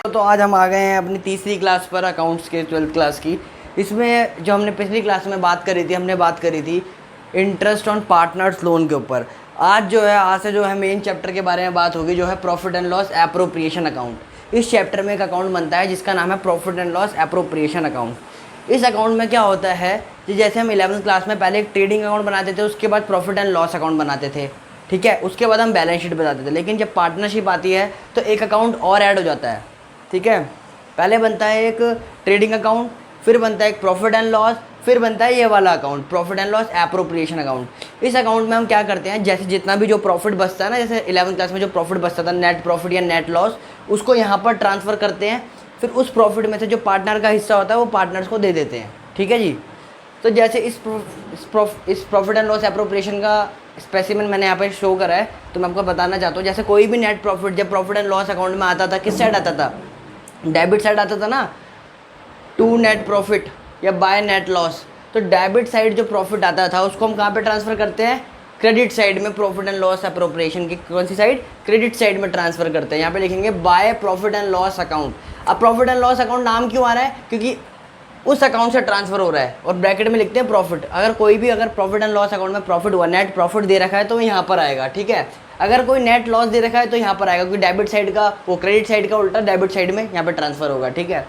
तो आज हम आ गए हैं अपनी तीसरी क्लास पर, अकाउंट्स के 12th क्लास की। इसमें जो हमने पिछली क्लास में बात करी थी, हमने बात करी थी इंटरेस्ट ऑन पार्टनर्स लोन के ऊपर। आज से जो है मेन चैप्टर के बारे में बात होगी, जो है profit and loss appropriation account. इस चैप्टर में एक अकाउंट बनता है जिसका नाम है profit and loss appropriation account. इस अकाउंट में क्या होता है कि जैसे हम 11th क्लास में पहले एक ट्रेडिंग अकाउंट बनाते थे, उसके बाद प्रॉफिट एंड लॉस अकाउंट बनाते थे, ठीक है, उसके बाद हम बैलेंस शीट बताते थे। लेकिन जब पार्टनरशिप आती है तो एक अकाउंट और ऐड हो जाता है, ठीक है। पहले बनता है एक ट्रेडिंग अकाउंट, फिर बनता है एक प्रॉफिट एंड लॉस, फिर बनता है ये वाला account profit and loss appropriation account. इस अकाउंट में हम क्या करते हैं, जैसे जितना भी जो प्रॉफिट बचता है ना, जैसे 11th क्लास में जो प्रॉफिट बचता था, नेट प्रॉफिट या नेट लॉस, उसको यहाँ पर ट्रांसफ़र करते हैं। फिर उस प्रॉफिट में से जो पार्टनर का हिस्सा होता है वो पार्टनर्स को दे देते हैं, ठीक है जी। तो जैसे इस प्रॉफिट एंड लॉस एप्रोप्रिएशन का स्पेसिमेन मैंने यहाँ पे शो करा है, तो मैं आपको बताना चाहता हूँ। जैसे कोई भी नेट प्रॉफिट जब प्रॉफिट एंड लॉस अकाउंट में आता था, किस साइड आता था, डेबिट साइड आता था ना, टू नेट प्रॉफिट या बाय नेट लॉस। तो डेबिट साइड जो प्रॉफिट आता था उसको हम कहाँ पे ट्रांसफ़र करते हैं, क्रेडिट साइड में। प्रॉफिट एंड लॉस एप्रोप्रिएशन की कौन सी साइड, क्रेडिट साइड में ट्रांसफ़र करते हैं। यहाँ पे लिखेंगे by profit and loss account. अब प्रॉफिट एंड लॉस अकाउंट नाम क्यों आ रहा है, क्योंकि उस अकाउंट से ट्रांसफ़र हो रहा है, और ब्रैकेट में लिखते हैं प्रॉफिट। अगर प्रॉफिट एंड लॉस अकाउंट में प्रॉफिट हुआ, नेट प्रॉफिट दे रखा है तो यहाँ पर आएगा, ठीक है। अगर कोई नेट लॉस दे रखा है तो यहाँ पर आएगा, क्योंकि डेबिट साइड का वो क्रेडिट साइड का उल्टा डेबिट साइड में यहाँ पर ट्रांसफ़र होगा, ठीक है।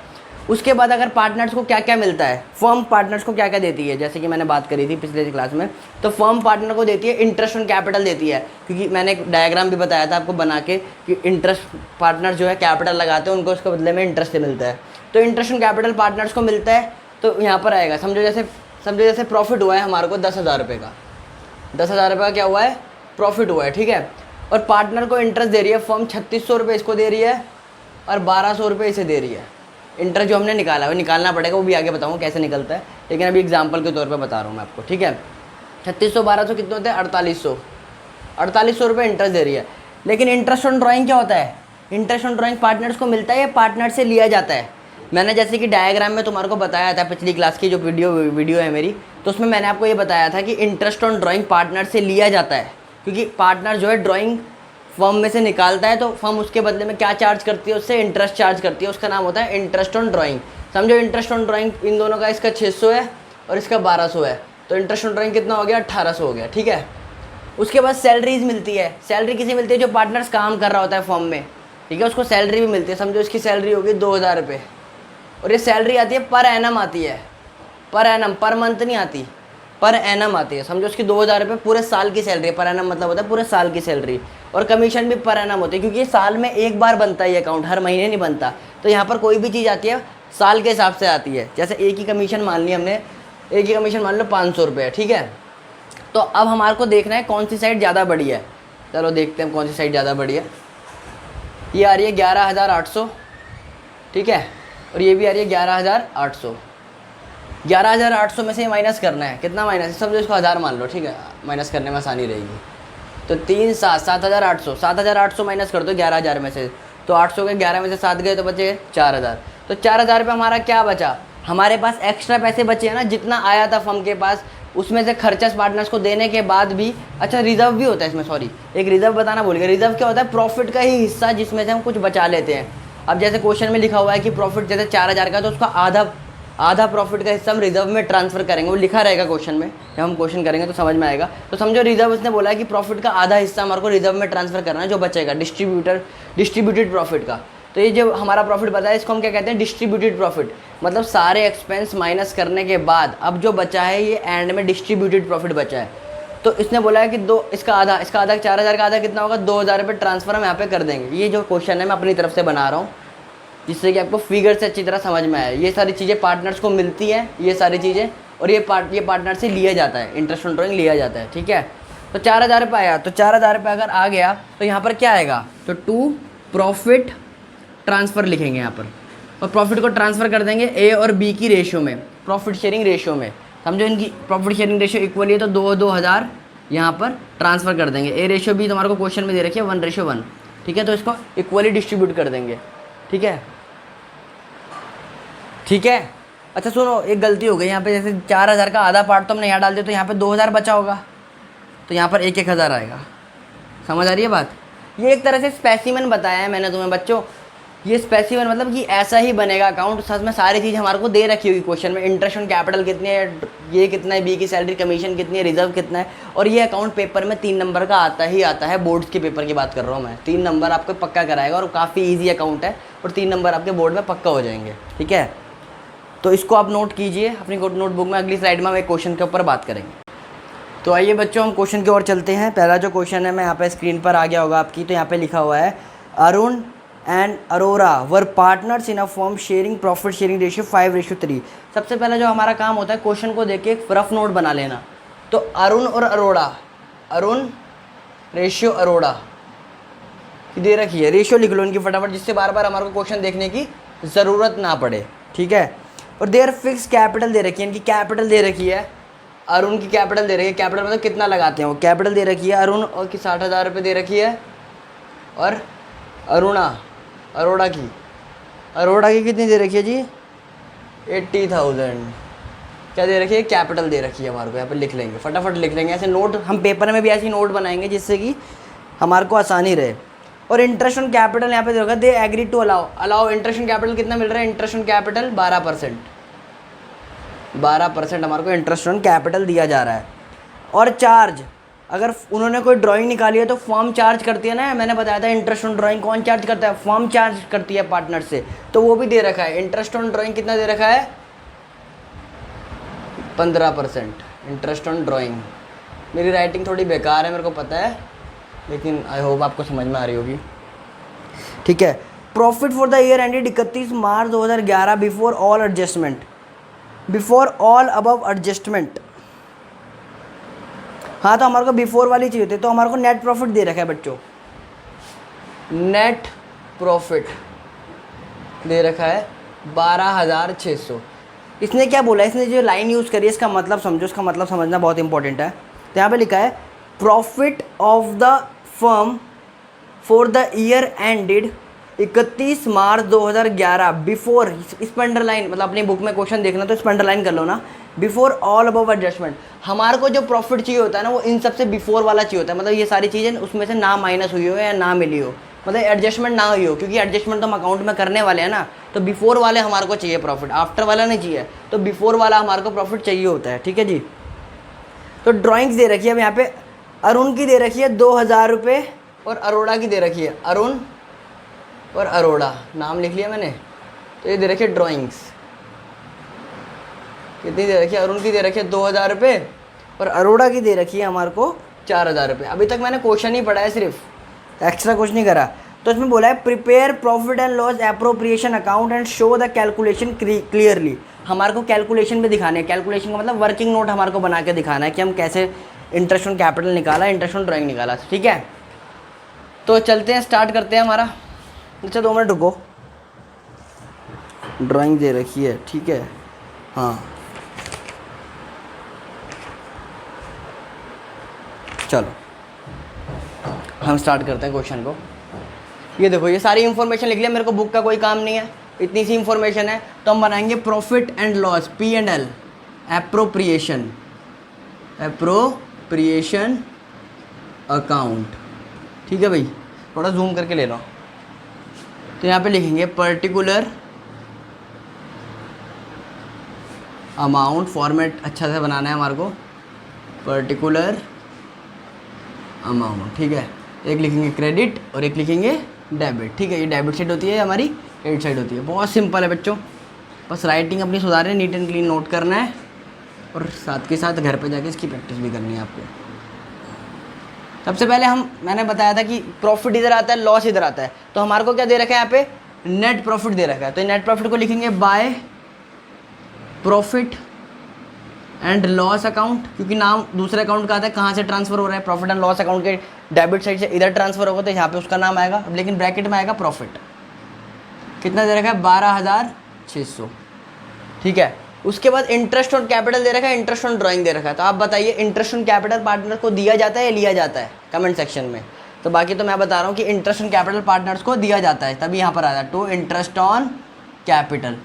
उसके बाद अगर पार्टनर्स को क्या क्या मिलता है, फर्म पार्टनर्स को क्या क्या देती है, जैसे कि मैंने बात करी थी पिछले क्लास में, तो फर्म पार्टनर को देती है इंटरेस्ट ऑन कैपिटल देती है। क्योंकि मैंने एक डायग्राम भी बताया था आपको बना के कि इंटरेस्ट पार्टनर जो है कैपिटल लगाते हैं, उनको उसके बदले में इंटरेस्ट मिलता है। तो इंटरेस्ट ऑन कैपिटल पार्टनर्स को मिलता है, तो यहाँ पर आएगा। समझो जैसे प्रॉफिट हुआ है हमारे को 10,000 रुपये का, 10,000 रुपये का क्या हुआ है, प्रॉफिट हुआ है, ठीक है। और पार्टनर को इंटरेस्ट दे रही है फर्म, 3600 रुपये इसको दे रही है और 1200 रुपये इसे दे रही है। इंटरेस्ट जो हमने निकाला है वो निकालना पड़ेगा, वो भी आगे बताऊँगा कैसे निकलता है, लेकिन अभी एग्जाम्पल के तौर पर बता रहा हूँ मैं आपको, ठीक है। 3600 1200 कितने होते हैं, 4800 रुपये इंटरेस्ट दे रही है। लेकिन इंटरेस्ट ऑन ड्राइंग क्या होता है, इंटरेस्ट ऑन ड्राइंग पार्टनर्स को मिलता है या पार्टनर से लिया जाता है। मैंने जैसे कि डायग्राम में तुम्हारे को बताया था, पिछली क्लास की जो वीडियो है मेरी, तो उसमें मैंने आपको ये बताया था कि इंटरेस्ट ऑन ड्राइंग पार्टनर से लिया जाता है, क्योंकि पार्टनर जो है ड्राइंग फर्म में से निकालता है, तो फर्म उसके बदले में क्या चार्ज करती है, उससे इंटरेस्ट चार्ज करती है, उसका नाम होता है इंटरेस्ट ऑन ड्राइंग। समझो इंटरेस्ट ऑन ड्राइंग इन दोनों का, इसका 600 है और इसका 1200 है, तो इंटरेस्ट ऑन ड्राइंग कितना हो गया, 1800 हो गया, ठीक है। उसके बाद सैलरीज मिलती है। सैलरी किसे मिलती है, जो पार्टनर्स काम कर रहा होता है फर्म में, ठीक है, उसको सैलरी भी मिलती है। समझो इसकी सैलरी होगी 2000 रुपये, और ये सैलरी आती है पर एनम आती है, पर एनम, पर मंथ नहीं आती, पर एनम आती है। समझो उसकी 2000 रुपये पूरे साल की सैलरी है, पर एनम मतलब होता है पूरे साल की सैलरी। और कमीशन भी पर एनम होती है, क्योंकि ये साल में एक बार बनता है ये अकाउंट, हर महीने नहीं बनता। तो यहाँ पर कोई भी चीज़ आती है साल के हिसाब से आती है। जैसे एक ही कमीशन मान ली हमने, एक ही कमीशन मान लो 500 रुपये, ठीक है। तो अब हमारे को देखना है कौन सी साइड ज़्यादा बड़ी है। चलो देखते हैं कौन सी साइड ज़्यादा बड़ी है। ये आ रही है 11,800, ठीक है, और ये भी आ रही है 11,800। 11,800 में से माइनस करना है, कितना माइनस है, समझो इसको 1000 मान लो, ठीक है, माइनस करने में आसानी रहेगी। तो 3 7 7,800, 7,800 माइनस कर दो 11,000 में से, तो 800 के 11 में से 7 गए तो बचे 4,000। तो 4,000 रुपये हमारा क्या बचा, हमारे पास एक्स्ट्रा पैसे बचे हैं ना, जितना आया था फर्म के पास, उसमें से खर्चा पार्टनर्स को देने के बाद भी। अच्छा, रिजर्व भी होता है इसमें, सॉरी एक रिजर्व बताना भूल गया। रिजर्व क्या होता है, प्रॉफिट का ही हिस्सा जिसमें से हम कुछ बचा लेते हैं। अब जैसे क्वेश्चन में लिखा हुआ है कि प्रॉफिट जैसे 4,000 का, तो उसका आधा प्रॉफिट का हिस्सा हम रिजर्व में ट्रांसफ़र करेंगे, वो लिखा रहेगा क्वेश्चन में, जब हम क्वेश्चन करेंगे तो समझ में आएगा। तो समझो रिजर्व उसने बोला है कि प्रॉफिट का आधा हिस्सा हमारे को रिजर्व में ट्रांसफ़र करना है, जो बचेगा डिस्ट्रीब्यूटेड प्रॉफिट का। तो ये जो हमारा प्रॉफिट बचा है, इसको हम क्या कहते हैं, डिस्ट्रीब्यूटेड प्रॉफिट। मतलब सारे एक्सपेंस माइनस करने के बाद अब जो बचा है, ये एंड में डिस्ट्रीब्यूटेड प्रॉफिट बचा है। तो इसने बोला है कि इसका आधा 4,000 का आधा कितना होगा, 2,000 रुपये ट्रांसफ़र हम यहाँ पे कर देंगे। ये जो क्वेश्चन है मैं अपनी तरफ से बना रहा हूँ, जिससे कि आपको फिगर से अच्छी तरह समझ में आए। ये सारी चीज़ें पार्टनर्स को मिलती हैं, ये सारी चीज़ें, और ये पार्टनर से लिया जाता है, इंटरेस्ट ऑन ड्राइंग लिया जाता है, ठीक है। तो 4,000 रुपये आया, तो 4,000 रुपये अगर आ गया तो यहाँ पर क्या आएगा, तो टू प्रॉफिट ट्रांसफ़र लिखेंगे यहाँ पर, और प्रॉफिट को ट्रांसफ़र कर देंगे ए और बी की रेशियो में, प्रॉफिट शेयरिंग रेशियो में। समझो इनकी प्रॉफिट शेयरिंग रेशियो इक्वल है, तो 2,000 यहाँ पर ट्रांसफ़र कर देंगे। ए रेशियो भी तुम्हारे को क्वेश्चन में दे रखी है 1:1, ठीक है, तो इसको इक्वली डिस्ट्रीब्यूट कर देंगे, ठीक है, ठीक है। अच्छा सुनो, एक गलती हो गई यहाँ पे, जैसे 4,000 का आधा पार्ट तो हमने यहाँ डाल दिया, तो यहाँ पे 2,000 बचा होगा, तो यहाँ पर 1,000 आएगा। समझ आ रही है बात। ये एक तरह से स्पेसिमेन बताया है मैंने तुम्हें बच्चों, ये स्पेसिफिक मतलब कि ऐसा ही बनेगा अकाउंट, साथ में सारी चीज़ हमारे को दे रखी होगी क्वेश्चन में। इंटरेस्ट ऑन कैपिटल कितनी है, ये कितना है, बी की सैलरी, कमीशन कितनी है, रिजर्व कितना है। और ये अकाउंट पेपर में 3 नंबर का आता ही आता है। बोर्ड्स के पेपर की बात कर रहा हूँ मैं। 3 नंबर आपको पक्का कराएगा और काफ़ी ईजी अकाउंट है और 3 नंबर आपके बोर्ड में पक्का हो जाएंगे। ठीक है, तो इसको आप नोट कीजिए अपनी नोटबुक में। अगली स्लाइड में हम एक क्वेश्चन के ऊपर बात करेंगे। तो आइए बच्चों, हम क्वेश्चन की ओर चलते हैं। पहला जो क्वेश्चन है, मैं यहाँ पे स्क्रीन पर आ गया होगा आपकी, तो यहाँ पे लिखा हुआ है Arun and Arora were partners in a firm sharing profit sharing ratio 5:3। सबसे पहले जो हमारा काम होता है क्वेश्चन को देख के एक रफ नोट बना लेना। तो अरुण और अरोड़ा, अरुण रेशियो अरोड़ा की दे रखी है, रेशियो लिख लो इनकी फटाफट, जिससे बार बार हमारे को क्वेश्चन देखने की ज़रूरत ना पड़े। ठीक है, और देयर फिक्स कैपिटल दे रखी है, इनकी कैपिटल दे रखी है। अरुण की कैपिटल दे रखी है, कैपिटल मतलब कितना लगाते हैं वो, कैपिटल दे रखी है अरुण और की 60,000 रुपये दे रखी है। और अरोड़ा की कितनी दे रखी है जी, 80,000 क्या दे रखी है, कैपिटल दे रखी है हमारे को। यहाँ पे लिख लेंगे, फटाफट लिख लेंगे ऐसे नोट, हम पेपर में भी ऐसी नोट बनाएंगे जिससे कि हमारे को आसानी रहे। और इंटरेस्ट ऑन कैपिटल यहाँ पे दे रखा, they agree to allow interest on capital कितना मिल रहा है, इंटरेस्ट ऑन कैपिटल 12%, 12% हमारे को इंटरेस्ट ऑन कैपिटल दिया जा रहा है। और चार्ज, अगर उन्होंने कोई ड्राइंग निकाली है तो फॉर्म चार्ज करती है ना, मैंने बताया था इंटरेस्ट ऑन ड्राइंग कौन चार्ज करता है, फॉर्म चार्ज करती है पार्टनर से, तो वो भी दे रखा है। इंटरेस्ट ऑन ड्राइंग कितना दे रखा है, 15% इंटरेस्ट ऑन ड्राइंग। मेरी राइटिंग थोड़ी बेकार है मेरे को पता है, लेकिन आई होप आपको समझ में आ रही होगी। ठीक है, profit for the year ended 31 March 2011 before all adjustment, before all above adjustment. हाँ, तो हमारे को बिफोर वाली चाहिए होती है, तो हमारे को नेट प्रॉफिट दे रखा है बच्चों, नेट प्रॉफिट दे रखा है 12,600। इसने क्या बोला, इसने जो लाइन यूज़ करी है इसका मतलब समझो, इसका मतलब समझना बहुत इंपॉर्टेंट है। तो यहाँ पे लिखा है profit of the firm for the year ended 31 March 2011 before, इस पर अंडरलाइन, मतलब अपनी बुक में क्वेश्चन देखना तो इस पर अंडरलाइन कर लो ना, बिफोर ऑल अबव एडजस्टमेंट। हमारे को जो प्रॉफिट चाहिए होता है ना, वो इन सबसे बिफोर वाला चाहिए होता है, मतलब ये सारी चीज़ें उसमें से ना माइनस हुई हो या ना मिली हो, मतलब एडजस्टमेंट ना हुई हो, क्योंकि एडजस्टमेंट तो हम अकाउंट में करने वाले हैं ना, तो बिफोर वाले हमारे को चाहिए प्रॉफिट, आफ्टर वाला नहीं चाहिए, तो बिफोर वाला हमारे को प्रॉफिट चाहिए होता है। ठीक है जी, तो ड्राइंग्स दे रखी है अब यहाँ पे, अरुण की दे रखी है 2,000 रुपये और अरोड़ा की दे रखी है, अरुण और अरोड़ा नाम लिख लिया मैंने, तो ये दे रखी है ड्राइंग्स, कितनी दे रखी है, अरुण की दे रखी है 2,000 रुपये और अरोड़ा की दे रखी है हमारे को 4,000 रुपये। अभी तक मैंने क्वेश्चन ही पढ़ा है, सिर्फ एक्स्ट्रा कुछ नहीं करा। तो इसमें बोला है prepare profit and loss appropriation account and show the calculation clearly. हमारे को कैलकुलेशन भी दिखाने हैं, कैलकुलेशन का मतलब वर्किंग नोट हमारे को बना के दिखाना है कि हम कैसे इंटरेस्ट ऑन कैपिटल निकाला, इंटरेस्ट ऑन ड्राइंग निकाला। ठीक है, तो चलते हैं, स्टार्ट करते हैं हमारा। अच्छा 2 मिनट रुको, ड्राइंग दे रखी है, ठीक है, हाँ चलो हम स्टार्ट करते हैं क्वेश्चन को। ये देखो, ये सारी इन्फॉर्मेशन लिख लिया, मेरे को बुक का कोई काम नहीं है, इतनी सी इन्फॉर्मेशन है। तो हम बनाएंगे profit and loss, P&L, appropriation, appropriation account. ठीक है भाई, थोड़ा जूम करके ले लो। तो यहाँ पे लिखेंगे पर्टिकुलर अमाउंट, फॉर्मेट अच्छा से बनाना है हमारे को, पर्टिकुलर अमाउंट। ठीक है, एक लिखेंगे क्रेडिट और एक लिखेंगे डेबिट। ठीक है, ये डेबिट साइड होती है, हमारी क्रेडिट साइड होती है। बहुत सिंपल है बच्चों, बस राइटिंग अपनी सुधारनी है, नीट एंड क्लीन नोट करना है और साथ के साथ घर पे जाके इसकी प्रैक्टिस भी करनी है आपको। सबसे पहले मैंने बताया था कि प्रॉफिट इधर आता है, लॉस इधर आता है, तो हमारे को क्या दे रखा है यहाँ पे, नेट प्रॉफिट दे रखा है। तो नेट प्रॉफिट को लिखेंगे by profit and loss account, क्योंकि नाम दूसरे अकाउंट का आता है, कहाँ से ट्रांसफर हो रहा है, प्रॉफिट एंड लॉस अकाउंट के डेबिट साइड से इधर ट्रांसफर होगा, तो यहाँ पे उसका नाम आएगा, लेकिन ब्रैकेट में आएगा प्रॉफिट। कितना दे रखा है, 12,600। ठीक है, उसके बाद इंटरेस्ट ऑन कैपिटल दे रखा है, इंटरेस्ट ऑन ड्राइंग दे रखा है। तो आप बताइए इंटरेस्ट ऑन कैपिटल पार्टनर को दिया जाता है या लिया जाता है, कमेंट सेक्शन में। तो बाकी तो मैं बता रहा हूँ कि इंटरेस्ट ऑन कैपिटल पार्टनर्स को दिया जाता है, तभी यहाँ पर आता है टू इंटरेस्ट ऑन कैपिटल।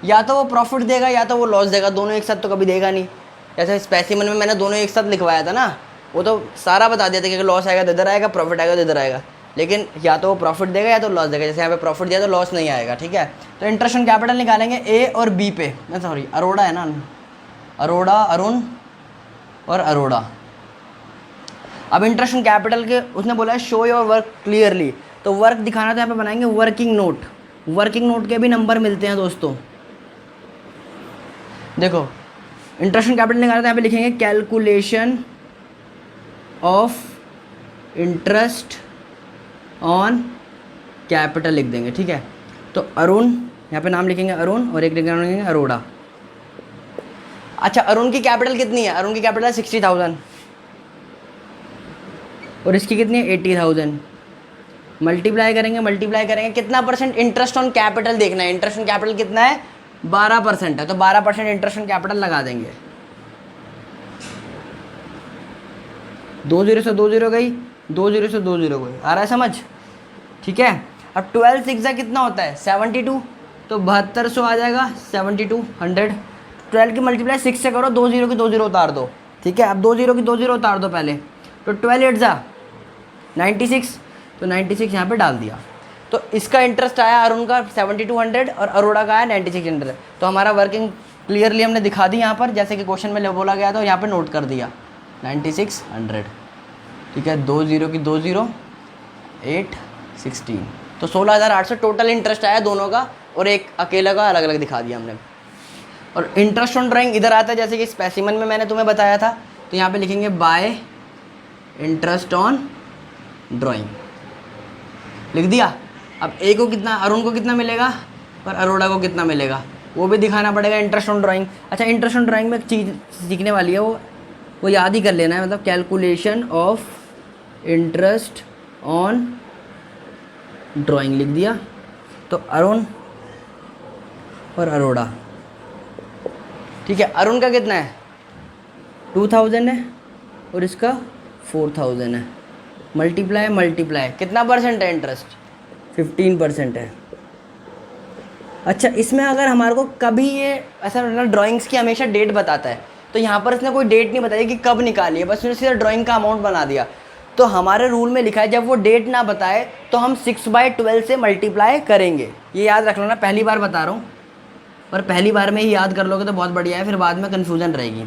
या तो वो प्रॉफिट देगा या तो वो लॉस देगा, दोनों एक साथ तो कभी देगा नहीं। जैसे स्पेसिमन में मैंने दोनों एक साथ लिखवाया था ना, वो तो सारा बता दिया था कि लॉस आएगा तो इधर आएगा, प्रॉफिट आएगा तो इधर आएगा। लेकिन या तो वो प्रॉफिट देगा या तो लॉस देगा। जैसे यहाँ पे प्रॉफिट दिया तो लॉस नहीं आएगा, ठीक है। तो इंटरेस्ट ऑन कैपिटल निकालेंगे ए और बी पे, सॉरी अरोड़ा है ना, अरोड़ा, अरुण और अरोड़ा। अब इंटरेस्ट ऑन कैपिटल के उसने बोला है शो योर वर्क क्लियरली, तो वर्क दिखाना तो यहाँ पे बनाएंगे वर्किंग नोट। वर्किंग नोट के भी नंबर मिलते हैं दोस्तों। देखो इंटरेस्ट ऑन कैपिटल निकालना तो यहाँ पे लिखेंगे calculation of interest on capital लिख देंगे, ठीक है। तो अरुण यहाँ पे नाम लिखेंगे अरुण और एक लिखेंगे अरोड़ा। अच्छा अरुण की कैपिटल कितनी है? अरुण की कैपिटल है 60,000 और इसकी कितनी है 80,000। मल्टीप्लाई करेंगे कितना परसेंट इंटरेस्ट ऑन कैपिटल देखना है। इंटरेस्ट ऑन कैपिटल कितना है 12% है, तो 12% इंटरेस्ट ऑन कैपिटल लगा देंगे। 2 0 से 2 0 गई, 2 0 से 2 0 गई, आ रहा है समझ, ठीक है। अब 12 6 कितना होता है 72, तो 7200 आ जाएगा, 72 100। 12 की मल्टीप्लाई 6 से करो, 2 0 की 2 0 उतार दो, ठीक है। अब 2 0 की 2 0 उतार दो पहले, तो 12 8 जा 96, तो 96 यहाँ पे डाल दिया। तो इसका इंटरेस्ट आया अरुण का 7200 और अरोड़ा का आया 9600। तो हमारा वर्किंग क्लियरली हमने दिखा दी यहाँ पर, जैसे कि क्वेश्चन में बोला गया था, यहाँ पे नोट कर दिया 9600, ठीक है। 2 0 की 2 0 8 16, तो 16,800 टोटल इंटरेस्ट आया दोनों का, और एक अकेला का अलग अलग दिखा दिया हमने। और इंटरेस्ट ऑन ड्राइंग इधर आता है, जैसे कि स्पेसिमन में मैंने तुम्हें बताया था, तो यहाँ पे लिखेंगे बाय इंटरेस्ट ऑन ड्राइंग, लिख दिया। अब ए को कितना, अरुण को कितना मिलेगा और अरोड़ा को कितना मिलेगा वो भी दिखाना पड़ेगा इंटरेस्ट ऑन ड्राइंग। अच्छा इंटरेस्ट ऑन ड्राइंग में एक चीज़ सीखने वाली है, वो याद ही कर लेना है, मतलब calculation of interest on drawing लिख दिया। तो अरुण और अरोड़ा, ठीक है। अरुण का कितना है 2000 है और इसका 4000 है, मल्टीप्लाई कितना परसेंट है इंटरेस्ट 15% है। अच्छा इसमें अगर हमारे को कभी ये ऐसा ड्राइंग्स की हमेशा डेट बताता है, तो यहाँ पर इसने कोई डेट नहीं बताई कि कब निकाली है, बस उसने सीधा ड्राइंग का अमाउंट बना दिया। तो हमारे रूल में लिखा है जब वो डेट ना बताए तो हम 6/12 से मल्टीप्लाई करेंगे। ये याद रख लो ना, पहली बार बता रहा हूँ, पर पहली बार में ही याद कर लोगे तो बहुत बढ़िया है, फिर बाद में कन्फ्यूज़न रहेगी।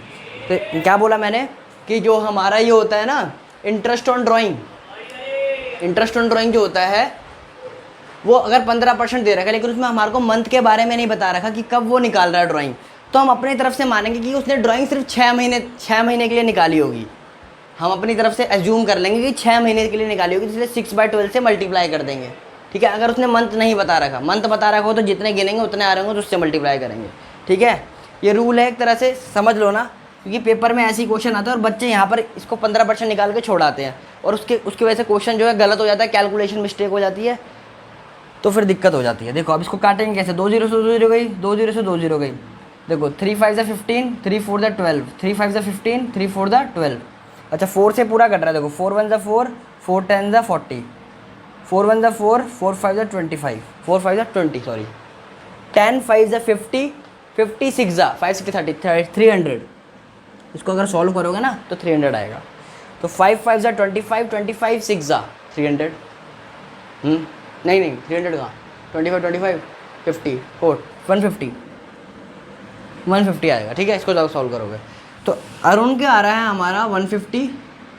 तो क्या बोला मैंने कि जो हमारा ये होता है ना interest on drawing, interest on drawing जो होता है वो अगर 15% दे रखा है, लेकिन उसमें हमारे को मंथ के बारे में नहीं बता रखा कि कब वो निकाल रहा है ड्राइंग, तो हम अपनी तरफ से मानेंगे कि उसने ड्राइंग सिर्फ 6 महीने के लिए निकाली होगी। हम अपनी तरफ से एज्यूम कर लेंगे कि 6 महीने के लिए निकाली होगी, इसलिए 6/12 से मल्टीप्लाई कर देंगे, ठीक है। अगर उसने मंथ नहीं बता रखा, मंथ बता रखा हो तो जितने गिनेंगे उतने आ रहे होंगे तो उससे मल्टीप्लाई करेंगे, ठीक है। ये रूल है, एक तरह से समझ लो ना, क्योंकि पेपर में ऐसी क्वेश्चन आता है और बच्चे यहाँ पर इसको 15% निकाल के छोड़ाते हैं, और उसकी वजह से क्वेश्चन जो है गलत हो जाता है, कैलकुलेशन मिस्टेक हो जाती है, तो फिर दिक्कत हो जाती है। देखो अब इसको काटेंगे कैसे, 2 0 से 2 0 गई, 2 0 से 2 0 गई। देखो 3 5 ज़ा 15, 3 4 ज़ा 12, 3 5 ज़ा 15, 3 4 ज़ा 12। अच्छा 4 से पूरा कट रहा है, देखो 4 1 ज़ा 4, 4 10 ज़ा 40, 4 1 ज़ा 4, 4 5 ज़ा 25, 4 5 ज़ा 20 सॉरी, 10 5 ज़ा 50, 56 ज़ा 5 6 30, 300। इसको अगर सॉल्व करोगे ना तो 300 आएगा। तो 5 5 ज़ा 25, 25 6 ज़ा 300, नहीं 300 कहाँ, 25 50 4 150 आएगा, ठीक है। इसको जब सॉल्व करोगे तो अरुण के आ रहा है हमारा 150,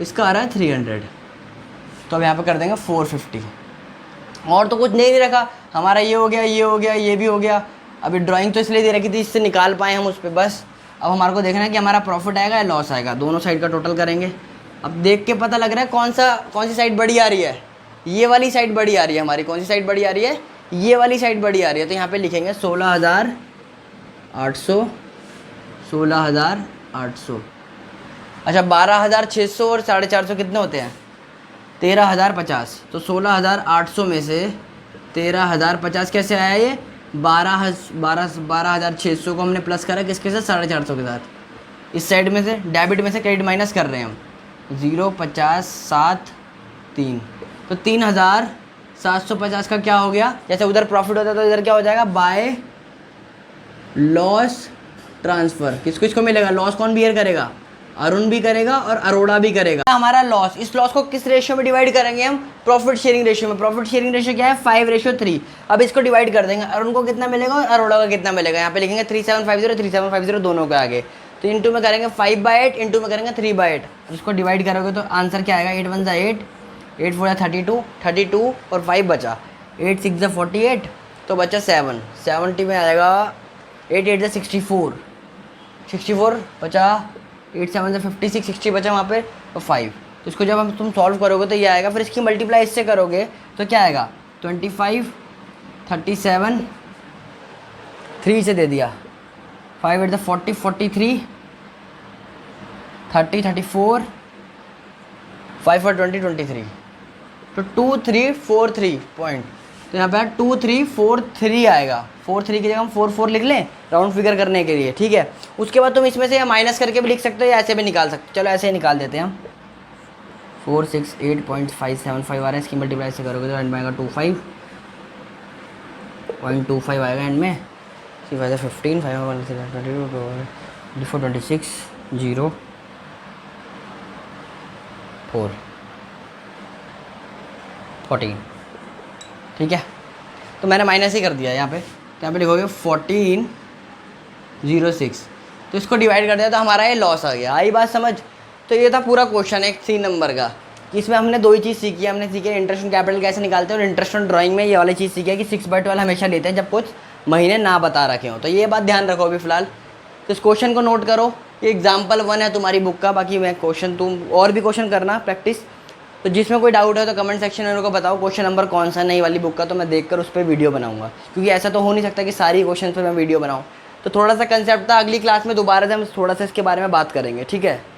इसका आ रहा है 300, तो अब यहाँ पे कर देंगे 450। और तो कुछ नहीं रखा, हमारा ये हो गया, ये हो गया, ये भी हो गया। अभी ड्राइंग तो इसलिए दे रखी थी इससे निकाल पाए हम उस पर, बस। अब हमारे को देखना है कि हमारा प्रॉफिट आएगा या लॉस आएगा, दोनों साइड का टोटल करेंगे। अब देख के पता लग रहा है कौन सी साइड बड़ी आ रही है, ये वाली साइड बड़ी आ रही है हमारी। कौन सी साइड बड़ी आ रही है, ये वाली साइड बड़ी आ रही है। तो यहाँ पे लिखेंगे 16,800, 16,800। अच्छा 12,600 और 450 कितने होते हैं 13,050। तो 16,800 में से 13,050 कैसे आया ये, 12,600 को हमने प्लस करा किसके साथ, 450 के साथ। इस साइड में से डेबिट में से क्रेडिट माइनस कर रहे हैं हम, 0 50 7 3, तो 3,750 का क्या हो गया। जैसे उधर प्रॉफिट होता है तो इधर क्या हो जाएगा, बाय लॉस ट्रांसफ़र। किसको मिलेगा, लॉस कौन बियर करेगा, अरुण भी करेगा और अरोड़ा भी करेगा। हमारा लॉस, इस लॉस को किस रेशियो में डिवाइड करेंगे हम? प्रॉफिट शेयरिंग रेशियो में। प्रॉफिट शेयरिंग रेशियो क्या है? 5:3। अब इसको डिवाइड कर देंगे, अरुण को कितना मिलेगा और अरोड़ा का कितना मिलेगा। यहाँ पे लिखेंगे 3750 दोनों के आगे, तो इंटू में करेंगे 5/8, इंटू में करेंगे 3/8। इसको डिवाइड करोगे तो आंसर क्या आएगा? 8 1 8, 8 4 32, 32 और 5 बचा, 8 6 48, तो बचा 7, 70 में आएगा 8 8 64, 64 बचा, 8 7 56, 60 बचा वहाँ पे, तो 5। तो इसको जब हम तुम सॉल्व करोगे तो ये आएगा। फिर इसकी मल्टीप्लाई इससे करोगे तो क्या आएगा? 25, 37, 3 से दे दिया, 5 8 40, 43, 30, 34, 5 और 20, 23, तो 2343 पॉइंट। तो यहाँ पे 2343 आएगा। 43 की जगह हम 44 लिख लें राउंड फिगर करने के लिए, ठीक है। उसके बाद तुम इसमें से माइनस करके भी लिख सकते हो या ऐसे भी निकाल सकते हो। चलो ऐसे ही निकाल देते हैं हम। 468.575 आ रहा है, इसकी मल्टीप्लाई से करोगे तो एंड में आएगा 25.25 आएगा एंड में। 15 15 5 22 26 0 4 14, ठीक है। तो मैंने माइनस ही कर दिया यहाँ पे, तो यहाँ पे लिखोगे 1406। तो इसको डिवाइड कर दिया तो हमारा ये लॉस आ गया। आई बात समझ? तो ये था पूरा क्वेश्चन एक 3 नंबर का, कि इसमें हमने 2 ही चीज़ सीखी है। हमने सीखी इंटरेस्ट ऑन कैपिटल कैसे निकालते हैं, और इंटरेस्ट ऑन ड्राइंग में ये वाली चीज़ सीखी है कि 6/12 हमेशा लेते हैं जब कुछ महीने ना बता रखे हो। तो ये बात ध्यान रखो अभी फ़िलहाल। तो इस क्वेश्चन को नोट करो, ये एग्जाम्पल 1 है तुम्हारी बुक का। बाकी मैं क्वेश्चन तुम और भी क्वेश्चन करना प्रैक्टिस। तो जिसमें कोई डाउट है तो कमेंट सेक्शन में मेरे को बताओ क्वेश्चन नंबर कौन सा नई वाली बुक का, तो मैं देखकर उस पर वीडियो बनाऊंगा। क्योंकि ऐसा तो हो नहीं सकता कि सारी क्वेश्चन पर मैं वीडियो बनाऊँ। तो थोड़ा सा कंसेप्ट था, अगली क्लास में दोबारा से हम थोड़ा सा इसके बारे में बात करेंगे, ठीक है।